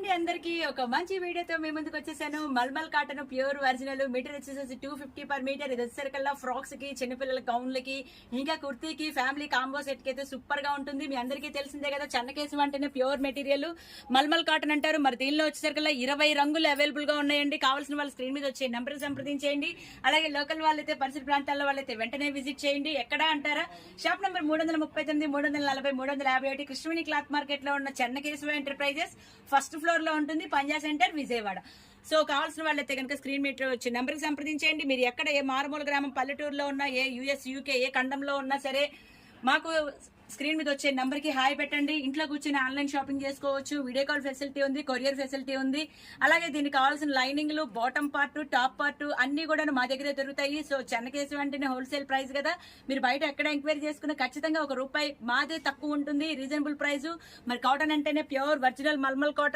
అండి అందరికి ఒక మంచి వీడియోతో మీ ముందుకు వచ్చేసాను. Mulmul cotton pure original meter వచ్చేసి 250 పర్ మీటర్. ఇది వచ్చేసరికల్లా ఫ్రాక్స్ కి, చిన్నపిల్లల గౌన్లకి, ఇంకా కుర్తీకి, ఫ్యామిలీ కాంబో సెట్ కి అయితే సూపర్ గా ఉంటుంది. మీ అందరికీ తెలిసిందే కదా, చెన్నకేశం అంటేనే ప్యూర్ మెటీరియల్ మల్మల్ కాటన్ అంటారు. మరి దీనిలో వచ్చేసరికల్లా 20 రంగులు అవైలబుల్ గా ఉన్నాయండి. కావాల్సిన వాళ్ళు స్క్రీన్ మీద వచ్చే నెంబర్ సంప్రదించేయండి. అలాగే లోకల్ వాళ్ళైతే, పరిసర ప్రాంతాల్లో వాళ్ళైతే వెంటనే విజిట్ చేయండి. ఎక్కడ అంటారా, shop number 339, 340, 351 Krishnaveni cloth market లో ఉన్న చెన్నకేశవ ఎంటర్ప్రైజెస్ ఫస్ట్ ఫ్లోర్ లో ఉంటుంది, పంజా సెంటర్, విజయవాడ. సో కావాల్సిన వాళ్ళైతే కనుక స్క్రీన్ మీద వచ్చే నెంబర్ కి సంప్రదించండి. మీరు ఎక్కడ ఏ మారుమూల గ్రామం, పల్లెటూరులో ఉన్నా, ఏ యుఎస్, యూకే ఏ ఖండంలో ఉన్నా సరే మాకు స్క్రీన్ మీద వచ్చే నెంబర్ కి హాయ్ పెట్టండి. ఇంట్లో కూర్చొని ఆన్లైన్ షాపింగ్ చేసుకోవచ్చు. వీడియో కాల్ ఫెసిలిటీ ఉంది, కొరియర్ ఫెసిలిటీ ఉంది. అలాగే దీనికి కావాల్సిన లైనింగ్లు, బాటమ్ పార్ట్, టాప్ పార్ట్ అన్ని కూడా మా దగ్గర దొరుకుతాయి. సో చెన్నకేశవ అంటేనే హోల్సేల్ ప్రైస్ కదా, మీరు బయట ఎక్కడ ఎంక్వైరీ చేసుకున్నా ఖచ్చితంగా ₹1 మాదే తక్కువ ఉంటుంది, రీజనబుల్ ప్రైస్. మరి కాటన్ అంటేనే ప్యూర్ ఒరిజినల్ మల్మల్ కాటన్.